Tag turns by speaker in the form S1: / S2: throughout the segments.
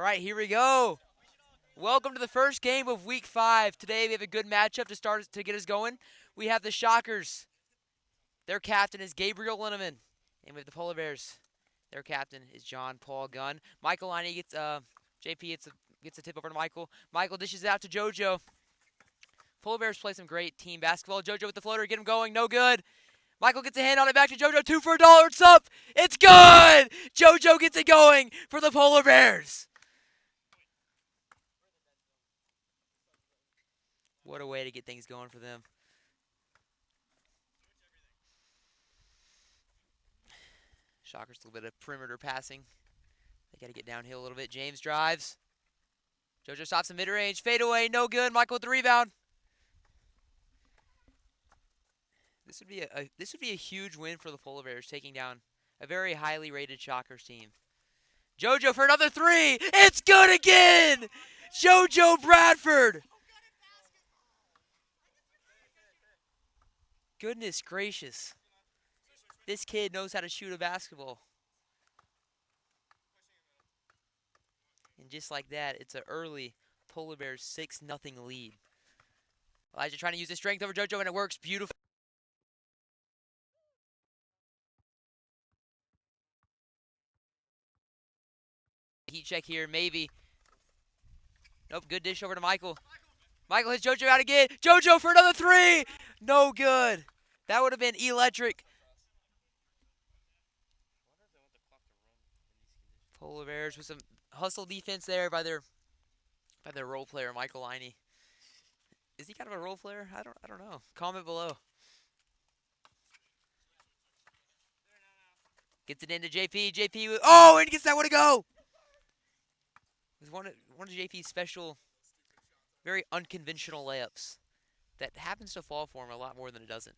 S1: right, here we go. Welcome to the first game of Week 5. Today we have a good matchup to get us going. We have the Shockers. Their captain is Gabriel Linneman, and we have the Polar Bears. Their captain is John Paul Gunn. Michael Liney JP gets a tip over to Michael. Michael dishes it out to JoJo. Polar Bears play some great team basketball. JoJo with the floater, get him going, no good. Michael gets a hand on it back to JoJo. 2 for $1. It's up. It's good. JoJo gets it going for the Polar Bears. What a way to get things going for them. Shockers a little bit of perimeter passing. They got to get downhill a little bit. James drives. JoJo stops in mid-range. Fade away. No good. Michael with the rebound. This would be a huge win for the Polar Bears, taking down a very highly rated Shockers team. JoJo for another three. It's good again. JoJo Bradford. Goodness gracious. This kid knows how to shoot a basketball. And just like that, it's an early Polar Bears 6-0 lead. Elijah trying to use his strength over JoJo, and it works beautifully. Heat check here, maybe. Nope, good dish over to Michael. Michael hits JoJo out again. JoJo for another three. No good. That would have been electric. Polar Bears with some hustle defense there by their role player, Michael Liney. Is he kind of a role player? I don't know. Comment below. Gets it into JP. JP, oh, and gets that one to go. It was one of JP's special, very unconventional layups that happens to fall for him a lot more than it doesn't.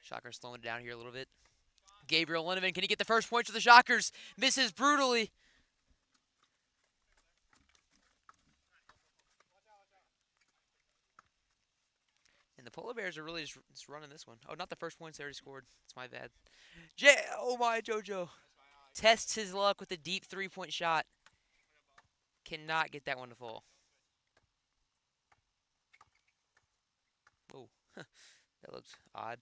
S1: Shockers slowing it down here a little bit. Gabriel Linneman, can he get the first points for the Shockers? Misses brutally. And the Polar Bears are really just running this one. Oh, not the first points they already scored. It's my bad. Oh my, JoJo. Tests his luck with a deep three-point shot. Cannot get that one to fall. Oh, that looks odd.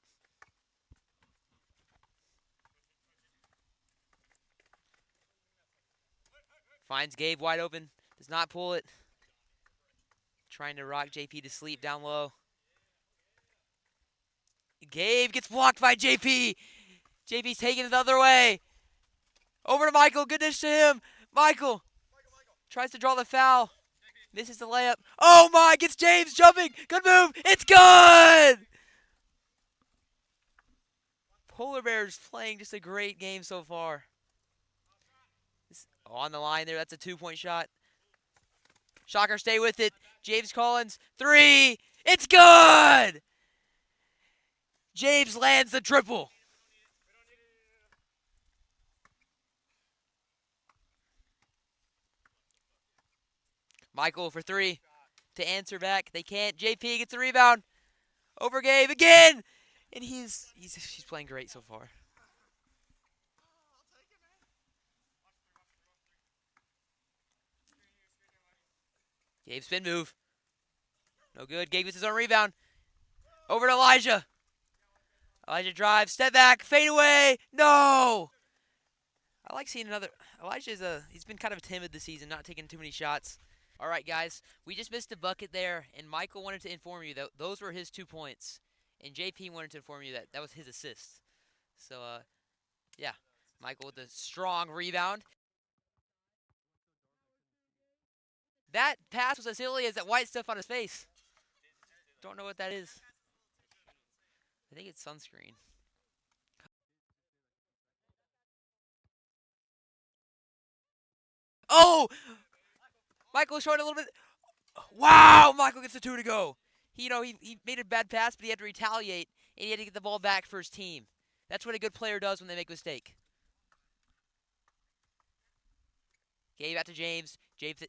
S1: Finds Gabe wide open. Does not pull it. Trying to rock JP to sleep down low. Gabe gets blocked by JP. JP's taking it the other way. Over to Michael. Good dish to him. Michael tries to draw the foul. Misses the layup. Oh my, gets James jumping. Good move. It's good. Polar Bears playing just a great game so far. On the line there. That's a 2-point shot. Shocker stay with it. James Collins. Three. It's good. James lands the triple. Michael for three to answer back. They can't. JP gets the rebound. Over Gabe again. And he's playing great so far. Gabe spin move. No good. Gabe gets his own rebound. Over to Elijah. Elijah drives. Step back. Fade away. No. I like seeing another. He's been kind of timid this season, not taking too many shots. All right, guys. We just missed a bucket there, and Michael wanted to inform you that those were his 2 points. And JP wanted to inform you that that was his assist. So, yeah. Michael with a strong rebound. That pass was as silly as that white stuff on his face. Don't know what that is. I think it's sunscreen. Oh! Michael showing a little bit. Wow! Michael gets the 2 to go. He made a bad pass, but he had to retaliate, and he had to get the ball back for his team. That's what a good player does when they make a mistake. Gave out to James. James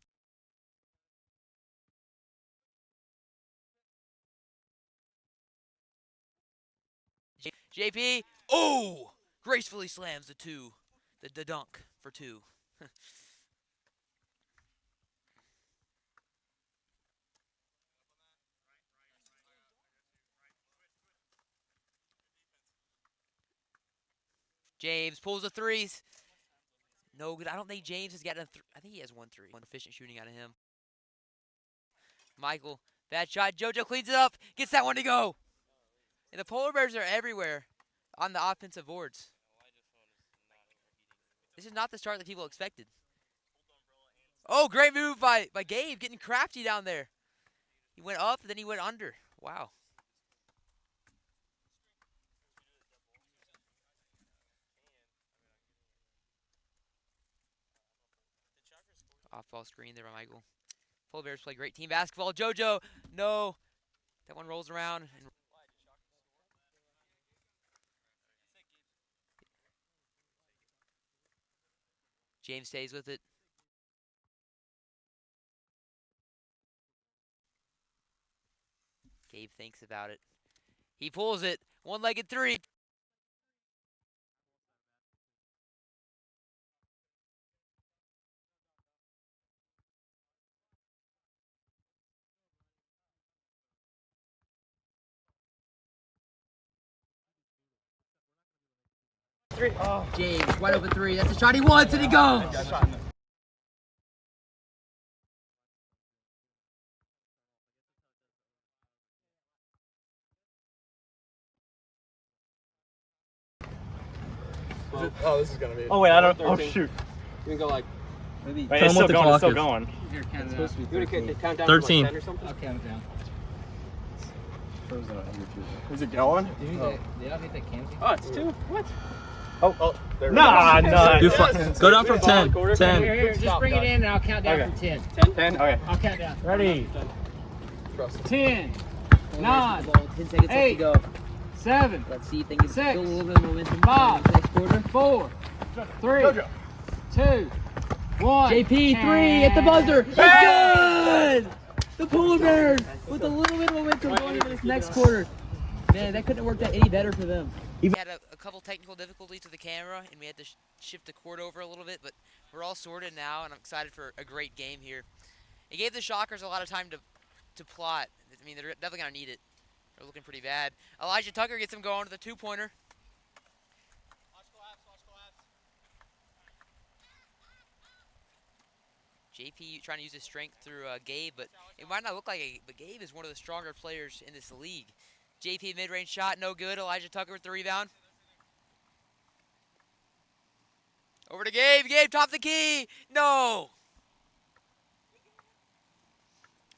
S1: JP, oh! Gracefully slams the two. The dunk for two. James pulls the threes. No good. I don't think James has gotten I think he has 1 3. One efficient shooting out of him. Michael, bad shot. JoJo cleans it up. Gets that one to go. And the Polar Bears are everywhere on the offensive boards. This is not the start that people expected. Oh, great move by Gabe, getting crafty down there. He went up, then he went under. Wow. Off ball screen there by Michael. Polar Bears play great team basketball. JoJo, no. That one rolls around. And James stays with it. Gabe thinks about it. He pulls it. One-legged three. Oh. James, wide open three. That's the shot he wants, and he goes.
S2: Oh, this is gonna be.
S3: Oh wait, I don't.
S2: 13.
S3: Oh shoot.
S2: You can go like.
S3: Wait, it's still going. It's still going.
S2: Here, count it down. You want to count down
S3: 13.
S2: to like 10 or something?
S4: I'll count it down.
S3: Is it going?
S4: Do you think they think that can be?
S2: Oh, it's 2. What?
S3: Oh,
S2: there we
S3: nah,
S2: go.
S3: nah.
S2: Yes.
S3: Go down from
S2: Ball in
S3: 10.
S2: the quarter.
S3: 10.
S4: Here, just bring it in and I'll count down
S3: Okay.
S4: from 10.
S2: 10?
S3: Okay.
S4: I'll count down.
S3: Ready.
S2: Trust.
S4: 10,
S1: Ball,
S4: 9,
S1: 10 seconds left
S4: 8.
S1: to go.
S4: 7,
S1: Let's see if they can
S4: Six.
S1: build a little bit of momentum.
S4: 5,
S1: Next quarter.
S4: 4, 3, 2, 1.
S1: JP, three at the buzzer. It's good! The Polar Bears with a little bit of momentum going into this next quarter. Man, that couldn't have worked out any better for them. We had a couple technical difficulties with the camera, and we had to shift the cord over a little bit, but we're all sorted now, and I'm excited for a great game here. It gave the Shockers a lot of time to plot. I mean, they're definitely going to need it. They're looking pretty bad. Elijah Tucker gets them going to the two-pointer. JP trying to use his strength through Gabe, but it might not look like it, but Gabe is one of the stronger players in this league. JP mid-range shot, no good. Elijah Tucker with the rebound. Over to Gabe. Gabe, top the key. No.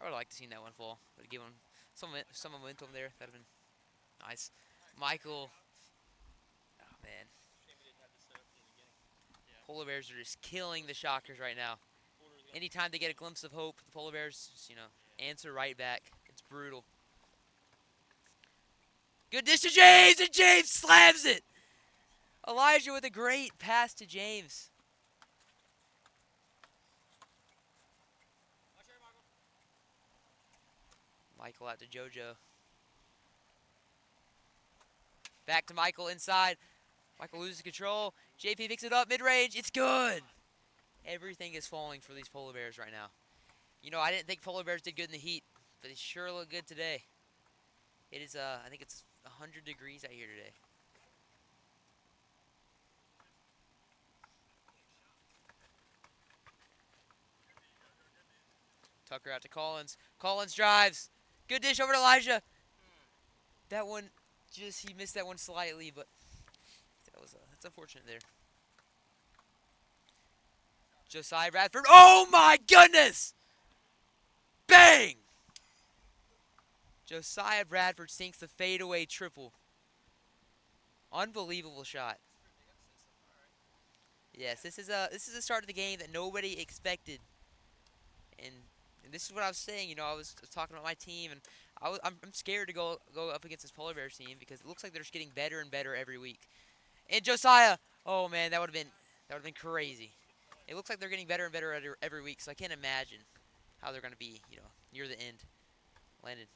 S1: I would have liked to see that one fall, but give him some momentum there. That'd have been nice. Michael. Oh, man. Polar Bears are just killing the Shockers right now. Anytime they get a glimpse of hope, the Polar Bears just, answer right back. It's brutal. Good dish to James, and James slams it. Elijah with a great pass to James. Michael out to JoJo. Back to Michael inside. Michael loses control. JP picks it up mid-range. It's good. Everything is falling for these Polar Bears right now. I didn't think Polar Bears did good in the heat, but they sure look good today. It is, I think it's 100 degrees out here today. Tucker out to Collins. Collins drives. Good dish over to Elijah. That one, he missed that one slightly, but that's unfortunate there. Josiah Bradford. Oh my goodness! Bang! Josiah Bradford sinks the fadeaway triple. Unbelievable shot. Yes, this is a start of the game that nobody expected. And this is what I was saying. I was talking about my team, and I'm scared to go up against this Polar Bears team because it looks like they're just getting better and better every week. And Josiah, oh man, that would have been crazy. It looks like they're getting better and better every week, so I can't imagine how they're going to be, near the end. Landon.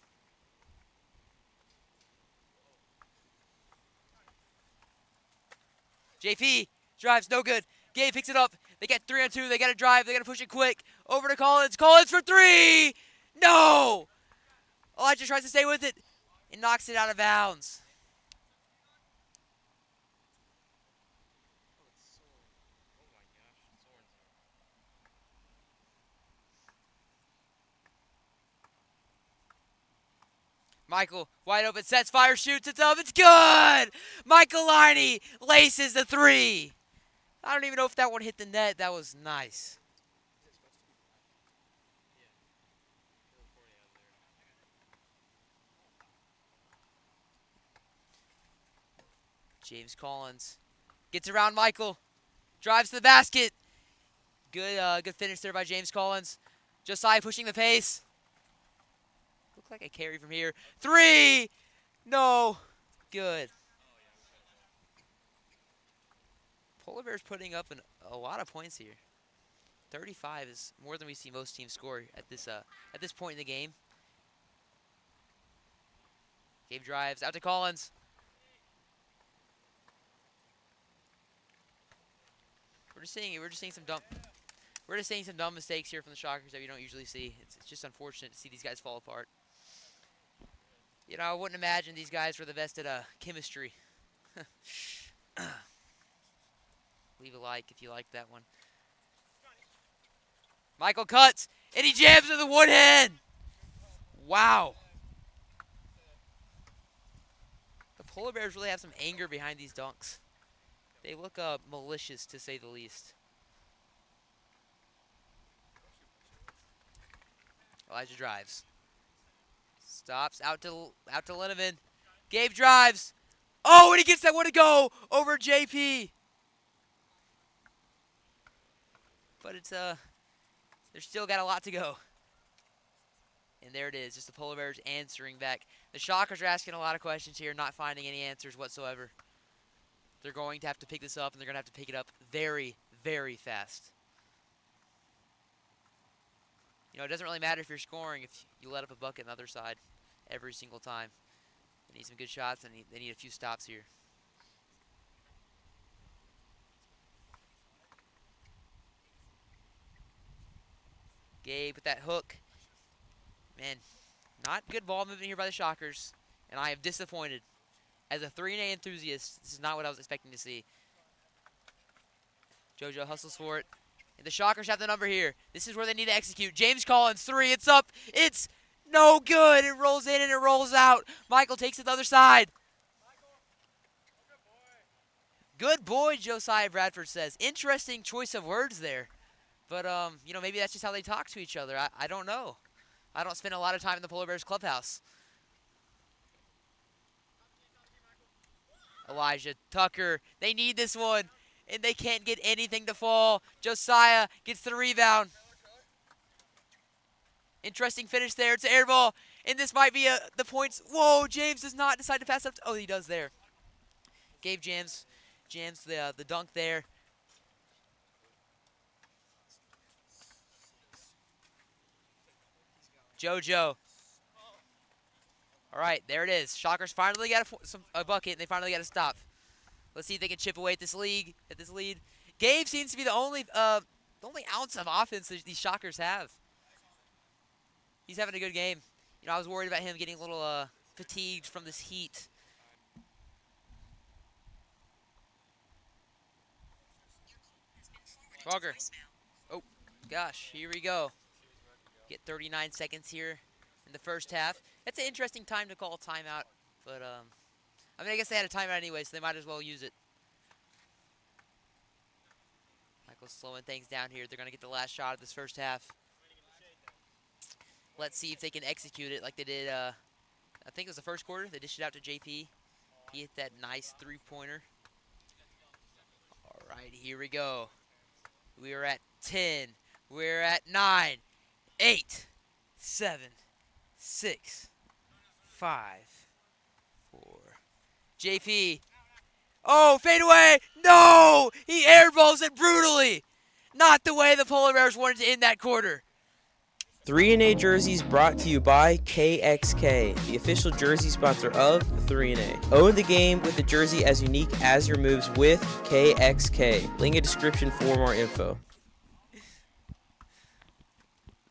S1: JP drives, no good. Gabe picks it up. They get 3-on-2. They got to drive. They got to push it quick. Over to Collins. Collins for 3. No! Elijah tries to stay with it and knocks it out of bounds. Michael, wide open, sets, fire, shoots, it's up, it's good! Michael Liney laces the 3. I don't even know if that one hit the net. That was nice. James Collins gets around Michael, drives to the basket. Good finish there by James Collins. Josiah pushing the pace. Looks like a carry from here. 3! No. Good. Polar Bears putting up a lot of points here. 35 is more than we see most teams score at this point in the game. Gabe drives out to Collins. We're just seeing some dumb mistakes here from the Shockers that we don't usually see. It's just unfortunate to see these guys fall apart. You know, I wouldn't imagine these guys were the best at chemistry. Leave a like if you like that one. Michael cuts, and he jams to the one hand. Wow. The Polar Bears really have some anger behind these dunks. They look malicious, to say the least. Elijah drives. Stops, out to Linneman. Gabe drives. Oh, and he gets that one to go over JP. But it's they're still got a lot to go. And there it is, just the Polar Bears answering back. The Shockers are asking a lot of questions here, not finding any answers whatsoever. They're going to have to pick this up, and they're going to have to pick it up very, very fast. You know, it doesn't really matter if you're scoring if you let up a bucket on the other side every single time. They need some good shots, and they need a few stops here. Gabe with that hook. Man, not good ball movement here by the Shockers, and I am disappointed. As a 3-and-A enthusiast, this is not what I was expecting to see. JoJo hustles for it. And the Shockers have the number here. This is where they need to execute. James Collins, 3. It's up. It's no good. It rolls in and it rolls out. Michael takes it to the other side. Good boy, Josiah Bradford says. Interesting choice of words there. But, you know, maybe that's just how they talk to each other. I don't know. I don't spend a lot of time in the Polar Bears clubhouse. Elijah Tucker, they need this one, and they can't get anything to fall. Josiah gets the rebound. Interesting finish there. It's an air ball, and this might be the points. Whoa, James does not decide to pass up. Oh, he does there. Gabe jams the dunk there. JoJo. All right, there it is. Shockers finally got a bucket, and they finally got to stop. Let's see if they can chip away at this lead. Gabe seems to be the only ounce of offense that these Shockers have. He's having a good game. You know, I was worried about him getting a little fatigued from this heat. Walker. Oh, gosh, here we go. Get 39 seconds here in the first half. That's an interesting time to call a timeout, but I mean, I guess they had a timeout anyway, so they might as well use it. Michael's slowing things down here. They're going to get the last shot of this first half. Let's see if they can execute it like they did, I think it was the first quarter. They dished it out to JP. He hit that nice three-pointer. All right, here we go. We are at 10. We're at 9, 8, 7, 6, 5, 4. JP. Oh, fade away. No! He airballs it brutally. Not the way the Polar Bears wanted to end that quarter.
S5: 3&A jerseys brought to you by KXK, the official jersey sponsor of 3&A. Own the game with a jersey as unique as your moves with KXK. Link in description for more info.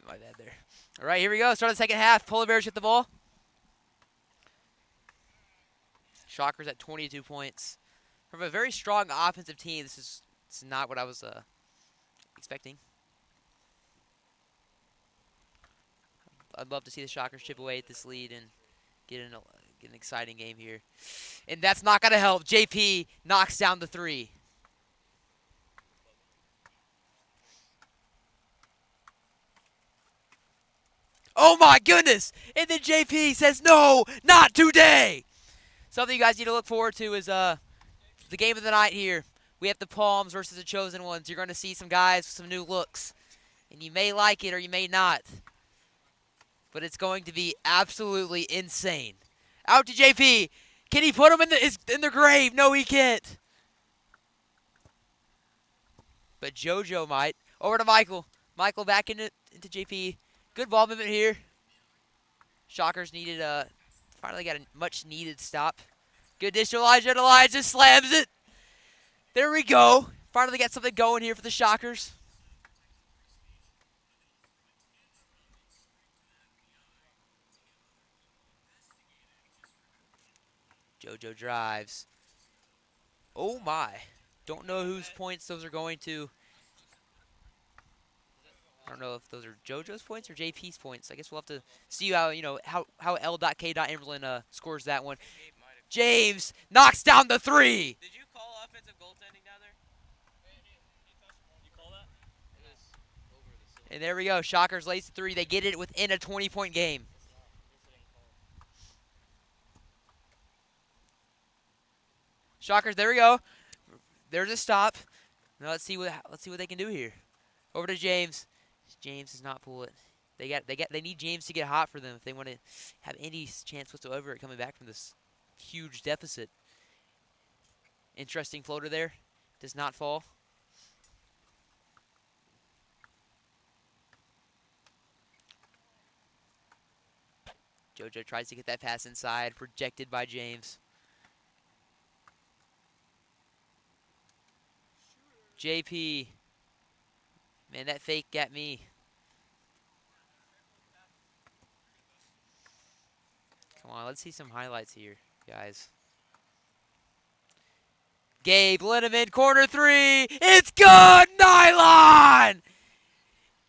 S1: My bad there. All right, here we go. Start of the second half. Polar Bears get the ball. Shockers at 22 points. From a very strong offensive team, this is not what I was expecting. I'd love to see the Shockers chip away at this lead and get an exciting game here. And that's not going to help. JP knocks down the 3. Oh my goodness! And then JP says, no, not today! Something you guys need to look forward to is the game of the night here. We have the Palms versus the Chosen Ones. You're going to see some guys with some new looks. And you may like it or you may not. But it's going to be absolutely insane. Out to JP. Can he put him in the grave? No, he can't. But JoJo might. Over to Michael. Michael back into JP. Good ball movement here. Shockers needed finally got a much needed stop. Good dish to Elijah, and Elijah slams it. There we go. Finally got something going here for the Shockers. JoJo drives. Oh my. Don't know whose points those are going to. I don't know if those are JoJo's points or JP's points. I guess we'll have to see how L.K.Emmerlin scores that one. James knocks down the 3.
S5: Did you call offensive goaltending down there? You call that? It was over the
S1: And there we go. Shockers lays the 3. They get it within a 20-point game. Shockers, there we go. There's a stop. Now let's see what they can do here. Over to James. James does not pull it. They need James to get hot for them if they want to have any chance whatsoever at coming back from this huge deficit. Interesting floater there. Does not fall. JoJo tries to get that pass inside, projected by James. JP. Man, that fake got me. Come on, let's see some highlights here, guys. Gabe Linneman, corner 3. It's good! Nylon!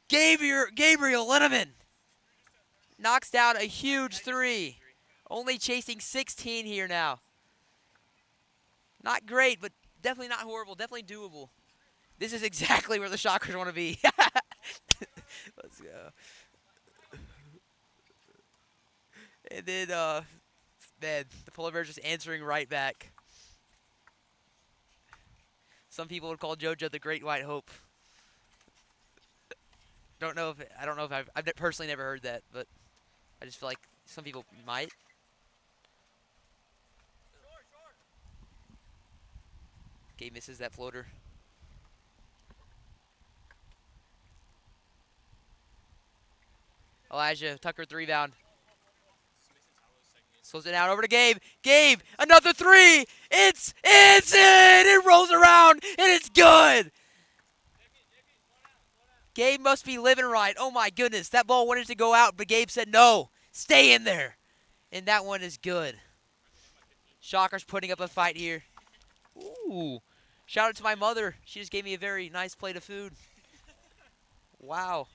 S1: Gabriel Linneman knocks down a huge 3. Only chasing 16 here now. Not great, but definitely not horrible. Definitely doable. This is exactly where the Shockers want to be. Let's go. And then, man, the Polar Bears just answering right back. Some people would call JoJo the Great White Hope. I don't know if I've personally never heard that, but I just feel like some people might. Gabe misses that floater. Elijah, Tucker, 3-bound. Slows it down over to Gabe. Gabe, another 3. It's in. It rolls around, and it's good. Gabe must be living right. Oh, my goodness. That ball wanted to go out, but Gabe said, no, stay in there. And that one is good. Shockers putting up a fight here. Ooh. Shout out to my mother. She just gave me a very nice plate of food. Wow.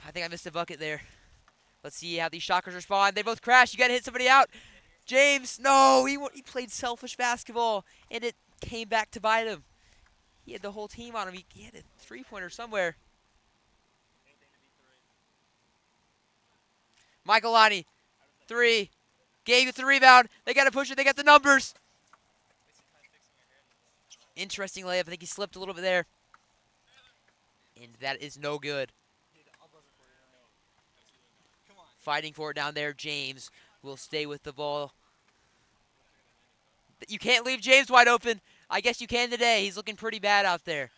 S1: I think I missed a bucket there. Let's see how these Shockers respond. They both crash. You got to hit somebody out. James, no. He played selfish basketball, and it came back to bite him. He had the whole team on him. He had a three-pointer somewhere. Michaelani, 3. Gabe with the rebound. They got to push it. They got the numbers. Interesting layup. I think he slipped a little bit there. And that is no good. Fighting for it down there. James will stay with the ball. You can't leave James wide open. I guess you can today. He's looking pretty bad out there.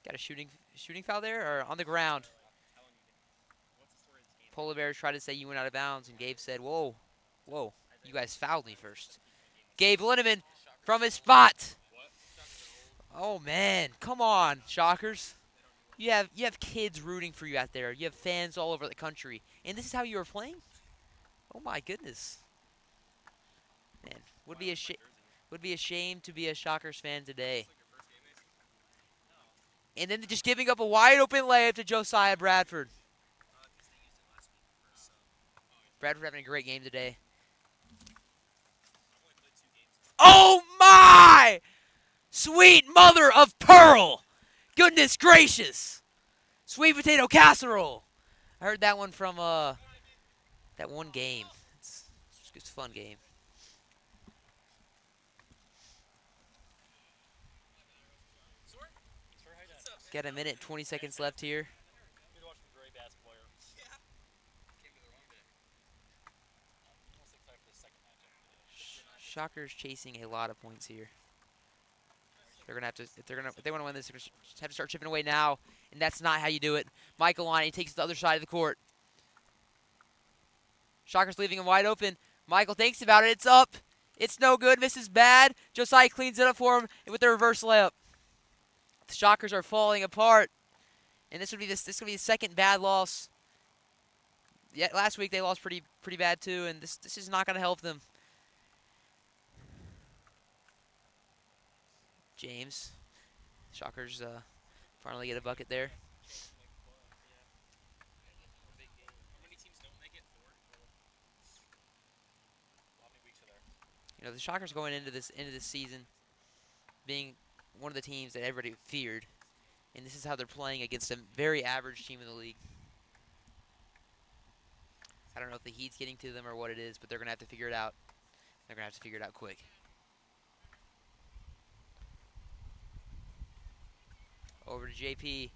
S1: Got a shooting foul there, or on the ground. Polar Bears tried to say you went out of bounds, and Gabe said, "Whoa, whoa, you guys fouled me first." Gabe Linneman from his spot. Oh man, come on, Shockers. You have kids rooting for you out there. You have fans all over the country, and this is how you are playing. Oh my goodness, man, would be a shame to be a Shockers fan today. And then just giving up a wide open layup to Josiah Bradford. Bradford having a great game today. Oh my! Sweet mother of pearl! Goodness gracious! Sweet potato casserole. I heard that one from that one game. It's a fun game. Got a minute, 20 seconds left here. Shockers chasing a lot of points here. They're gonna have to if they want to win this, they're gonna have to start chipping away now, and that's not how you do it. Michael Lonnie takes the other side of the court. Shockers leaving him wide open. Michael thinks about it. It's up. It's no good. Misses bad. Josiah cleans it up for him with the reverse layup. The Shockers are falling apart, and this would be the second bad loss. Yeah, last week they lost pretty bad too, and this is not gonna help them. James, Shockers finally get a bucket there. You know, the Shockers going into this season being one of the teams that everybody feared, and this is how they're playing against a very average team in the league. I don't know if the heat's getting to them or what it is, but they're gonna have to figure it out. They're gonna have to figure it out quick. Over to JP.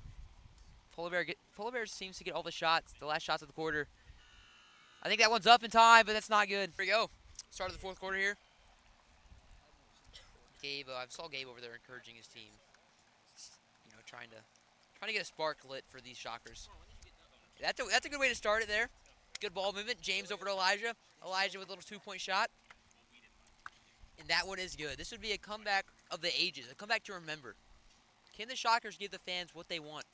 S1: Polar Bears seems to get all the shots, the last shots of the quarter. I think that one's up in time, but that's not good. Here we go. Start of the fourth quarter here. Gabe, I saw Gabe over there encouraging his team. You know, trying to get a spark lit for these Shockers. That's a good way to start it there. Good ball movement. James over to Elijah. Elijah with a little two-point shot. And that one is good. This would be a comeback of the ages, a comeback to remember. Can the Shockers give the fans what they want?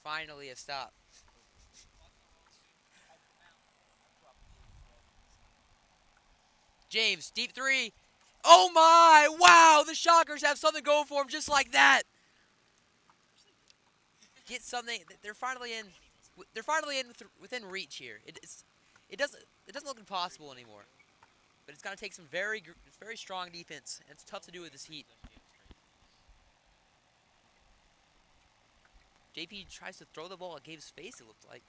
S1: Finally a stop. James, deep three. Oh my! Wow! The Shockers have something going for them just like that. Get something. They're finally in. They're finally within reach here. It doesn't look impossible anymore. But it's gonna take some very strong defense, and it's tough to do with this heat. JP tries to throw the ball at Gabe's face. It looked like.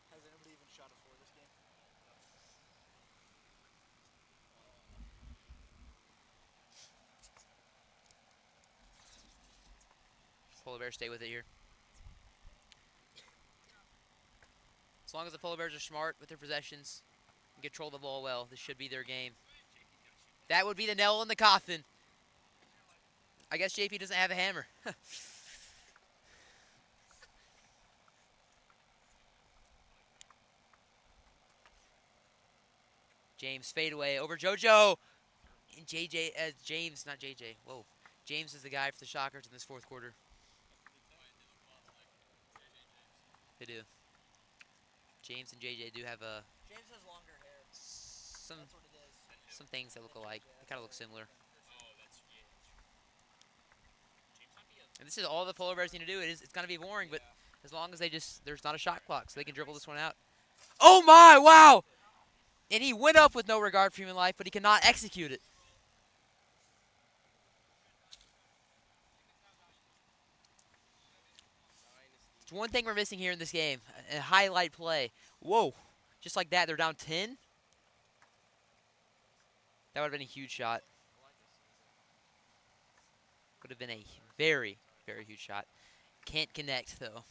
S3: Has anybody even shot a four this game?
S1: Polar Bears stay with it here. As long as the Polar Bears are smart with their possessions and control the ball well, this should be their game. That would be the nail in the coffin. I guess JP doesn't have a hammer. James fadeaway over JoJo. And James, not JJ. Whoa. James is the guy for the Shockers in this fourth quarter. They do. James and JJ do have
S2: James has longer hair.
S1: some things that look alike. They kind of look similar. And this is all the Polar Bears need to do. It's going to be boring, but as long as there's not a shot clock, so they can dribble this one out. Oh my, wow! And he went up with no regard for human life, but he cannot execute it. It's one thing we're missing here in this game, a highlight play. Whoa, just like that, they're down 10. That would have been a huge shot. Would have been a very huge shot. Can't connect, though.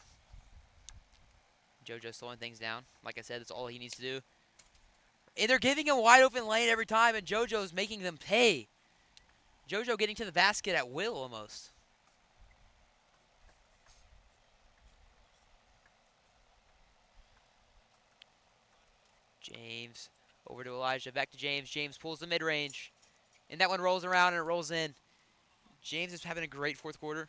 S1: JoJo slowing things down. Like I said, that's all he needs to do. And they're giving him wide open lane every time, and JoJo's making them pay. JoJo getting to the basket at will almost. James over to Elijah. Back to James. James pulls the mid-range. And that one rolls around and it rolls in. James is having a great fourth quarter.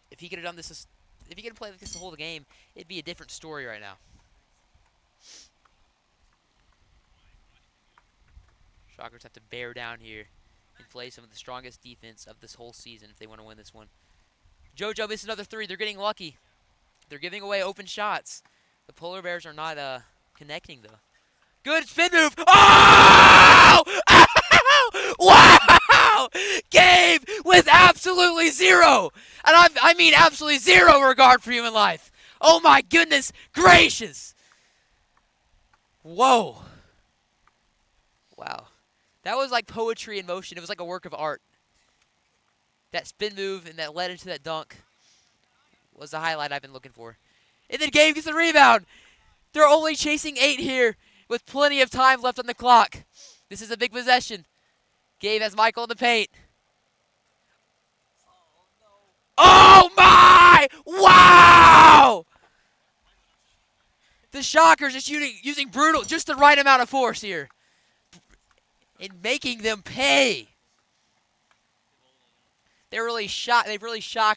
S1: If he could have done this, if he could have played like this the whole game, it'd be a different story right now. Shockers have to bear down here and play some of the strongest defense of this whole season if they want to win this one. JoJo missed another three. They're getting lucky. They're giving away open shots. The Polar Bears are not connecting, though. Good spin move. Oh! Ow! Wow! Gabe with absolutely zero. And I mean absolutely zero regard for human life. Oh, my goodness gracious. Whoa. Wow. That was like poetry in motion. It was like a work of art. That spin move and that led into that dunk was the highlight I've been looking for. And then Gabe gets the rebound. They're only chasing 8 here with plenty of time left on the clock. This is a big possession. Gabe has Michael in the paint. Oh my! Wow! The Shockers just using brutal, just the right amount of force here. And making them pay. They've really shocked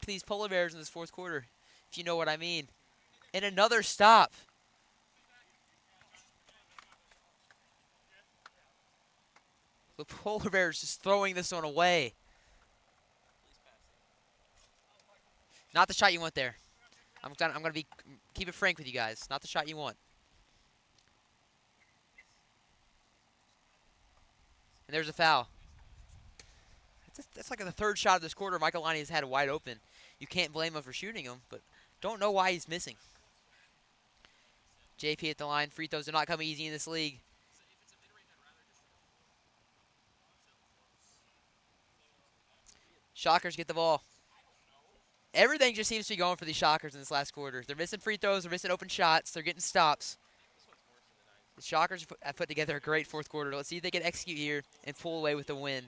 S1: these Polar Bears in this fourth quarter, if you know what I mean. And another stop. The Polar Bears just throwing this one away. Not the shot you want there. I'm gonna keep it frank with you guys. Not the shot you want. And there's a foul. That's like the third shot of this quarter Michael Lonnie has had wide open. You can't blame him for shooting him, but don't know why he's missing. JP at the line. Free throws are not coming easy in this league. Shockers get the ball. Everything just seems to be going for these Shockers in this last quarter. They're missing free throws. They're missing open shots. They're getting stops. The Shockers have put together a great fourth quarter. Let's see if they can execute here and pull away with a win.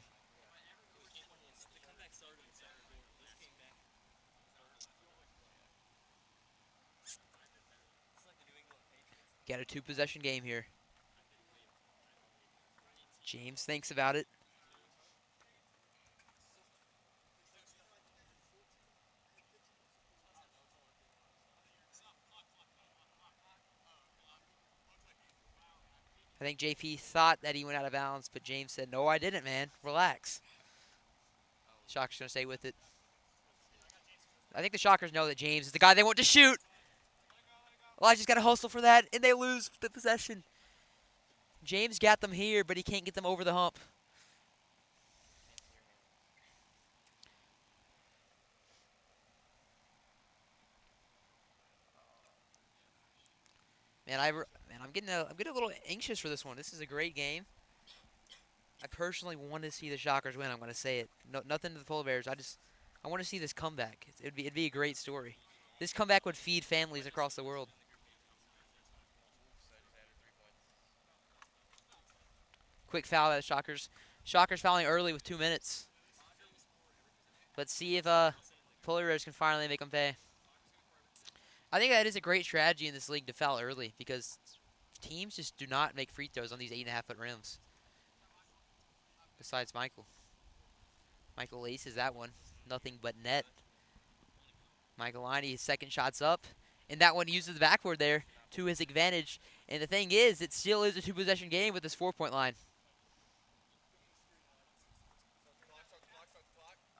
S1: Got a 2-possession game here. James thinks about it. I think JP thought that he went out of bounds, but James said, no, I didn't, man. Relax. Shockers going to stay with it. I think the Shockers know that James is the guy they want to shoot. Elijah's got to hustle for that, and they lose the possession. James got them here, but he can't get them over the hump. Man, I'm getting a little anxious for this one. This is a great game. I personally want to see the Shockers win. I'm going to say it. No, nothing to the Polar Bears. I want to see this comeback. It'd be a great story. This comeback would feed families across the world. Quick foul by the Shockers. Shockers fouling early with 2 minutes. Let's see if Polar Bears can finally make them pay. I think that is a great strategy in this league to foul early because teams just do not make free throws on these 8.5-foot rims. Besides Michael. Michael aces that one. Nothing but net. Michael Lonnie, his second shot's up. And that one uses the backboard there to his advantage. And the thing is, it still is a 2-possession game with this 4-point line.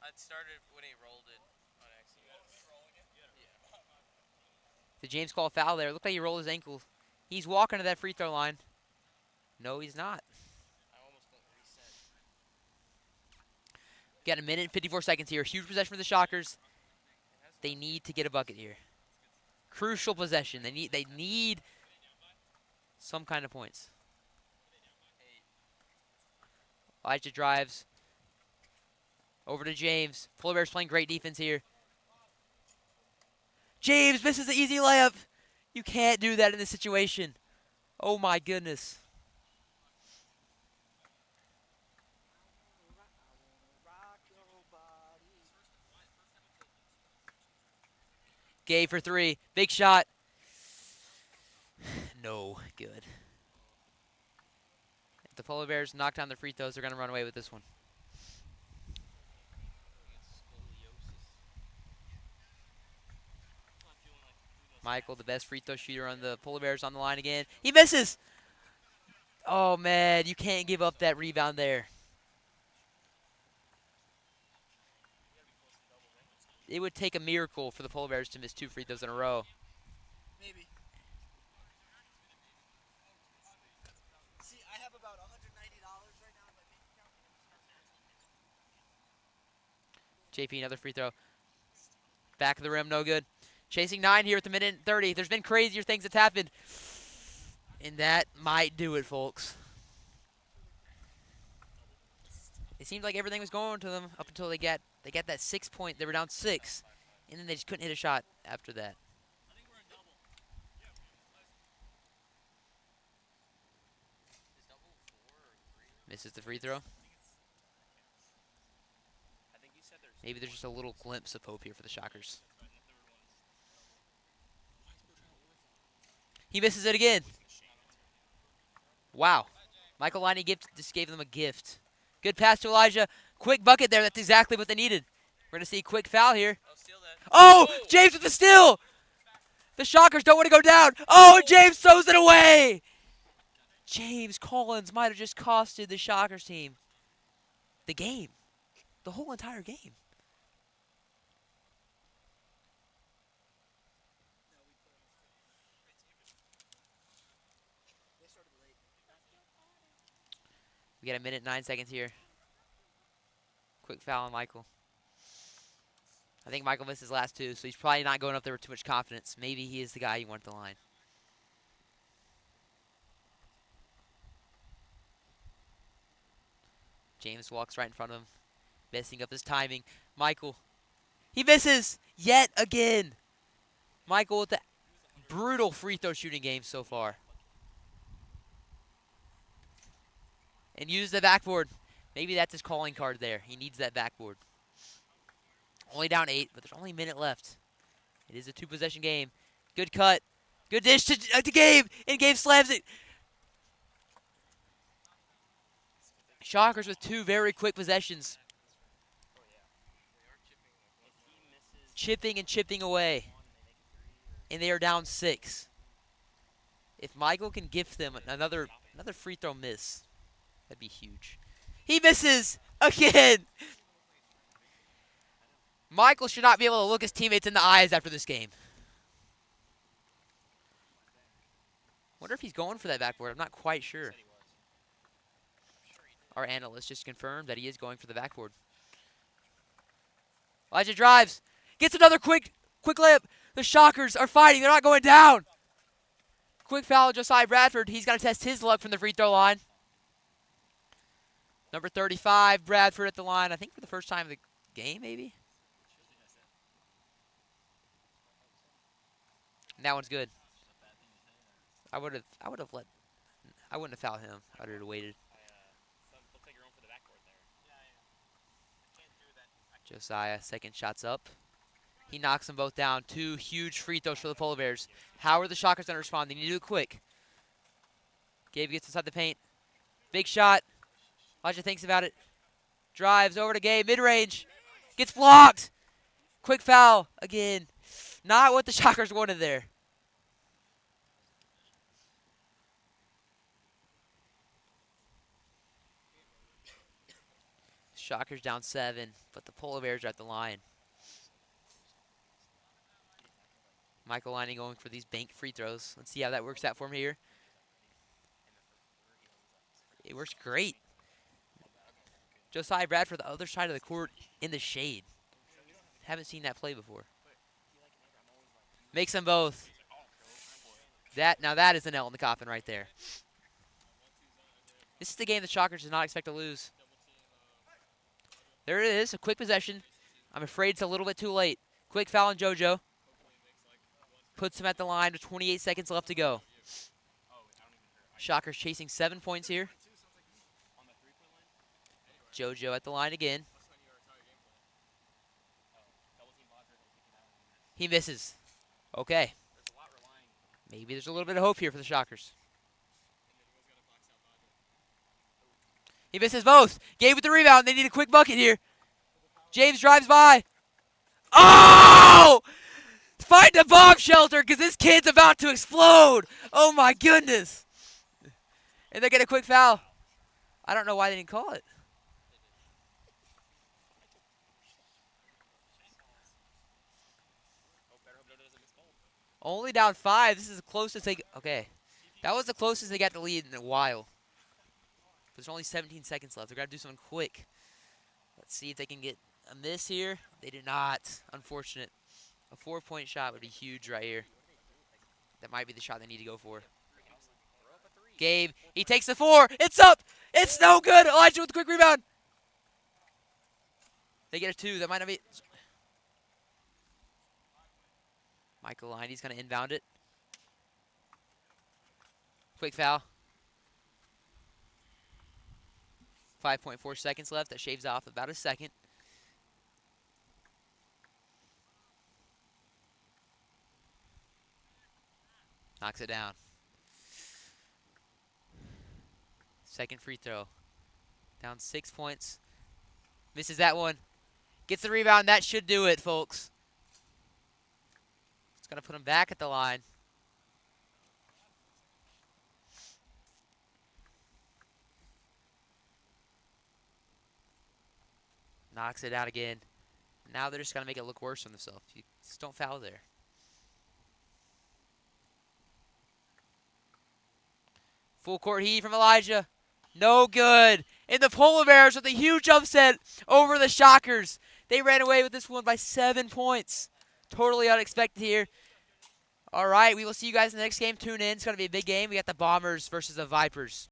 S5: It started when he rolled it on accident.
S1: Did James call a foul there? Looked like he rolled his ankle. He's walking to that free throw line. No, he's not.
S5: I almost went reset.
S1: Got a minute and 54 seconds here. Huge possession for the Shockers. They need to get a bucket here. Crucial possession. They need some kind of points. Elijah drives. Over to James. Polar Bears playing great defense here. James misses the easy layup. You can't do that in this situation. Oh my goodness. Gabe for 3. Big shot. No good. If the Polar Bears knock down their free throws, they're going to run away with this one. Michael, the best free throw shooter on the Polar Bears, on the line again. He misses. Oh, man, you can't give up that rebound there. It would take a miracle for the Polar Bears to miss 2 free throws in a row.
S3: Maybe. See, I have about $190 right now in my bank account.
S1: JP, another free throw. Back of the rim, no good. Chasing 9 here at the minute and 30. There's been crazier things that's happened. And that might do it, folks. It seemed like everything was going to them up until they got that 6 point. They were down 6, and then they just couldn't hit a shot after that. Misses the free throw. Maybe there's just a little glimpse of hope here for the Shockers. He misses it again. Wow. Michael Liney just gave them a gift. Good pass to Elijah. Quick bucket there. That's exactly what they needed. We're going to see a quick foul here. Oh, James with the steal. The Shockers don't want to go down. Oh, James throws it away. James Collins might have just costed the Shockers team the game. The whole entire game. We got 1:09 here. Quick foul on Michael. I think Michael missed his last 2, so he's probably not going up there with too much confidence. Maybe he is the guy you want at the line. James walks right in front of him, messing up his timing. Michael, he misses yet again. Michael with the brutal free throw shooting game so far. And use the backboard. Maybe that's his calling card there. He needs that backboard. Only down 8, but there's only a minute left. It is a 2-possession game. Good cut. Good dish to Gabe. And Gabe slams it. Shockers with 2 very quick possessions. Chipping and chipping away. And they are down 6. If Michael can gift them another free throw miss, that'd be huge. He misses again. Michael should not be able to look his teammates in the eyes after this game. Wonder if he's going for that backboard. I'm not quite sure. Our analyst just confirmed that he is going for the backboard. Elijah drives. Gets another quick layup. The Shockers are fighting. They're not going down. Quick foul, Josiah Bradford. He's got to test his luck from the free throw line. Number 35, Bradford at the line. I think for the first time of the game, maybe. And that one's good. I wouldn't have fouled him. I would have waited. Josiah, second shot's up. He knocks them both down. 2 huge free throws for the Polar Bears. How are the Shockers going to respond? They need to do it quick. Gabe gets inside the paint. Big shot. Elijah thinks about it. Drives over to Gabe. Mid-range. Gets blocked. Quick foul again. Not what the Shockers wanted there. Shockers down 7, but the Polar Bears are at the line. Michael Liney going for these bank free throws. Let's see how that works out for him here. It works great. Josiah Bradford, the other side of the court in the shade. Haven't seen that play before. Makes them both. Now that is a nail in the coffin right there. This is the game the Shockers did not expect to lose. There it is, a quick possession. I'm afraid it's a little bit too late. Quick foul on JoJo. Puts him at the line with 28 seconds left to go. Shockers chasing 7 points here. JoJo at the line again. He misses. Okay. Maybe there's a little bit of hope here for the Shockers. He misses both. Gabe with the rebound. They need a quick bucket here. James drives by. Oh! Find a bomb shelter because this kid's about to explode. Oh my goodness. And they get a quick foul. I don't know why they didn't call it. Only down 5. This is the closest they... Okay. That was the closest they got to lead in a while. There's only 17 seconds left. They're going to do something quick. Let's see if they can get a miss here. They did not. Unfortunate. A 4-point shot would be huge right here. That might be the shot they need to go for. Gabe, he takes the 4. It's up. It's no good. Elijah with the quick rebound. They get a 2. That might not be... Michael Liney's going to inbound it. Quick foul. 5.4 seconds left. That shaves off about a second. Knocks it down. Second free throw. Down 6 points. Misses that one. Gets the rebound. That should do it, folks. It's going to put him back at the line. Knocks it out again. Now they're just going to make it look worse on themselves. You just don't foul there. Full court heat from Elijah. No good. And the Polar Bears with a huge upset over the Shockers. They ran away with this one by 7 points. Totally unexpected here. All right, we will see you guys in the next game. Tune in. It's going to be a big game. We got the Bombers versus the Vipers.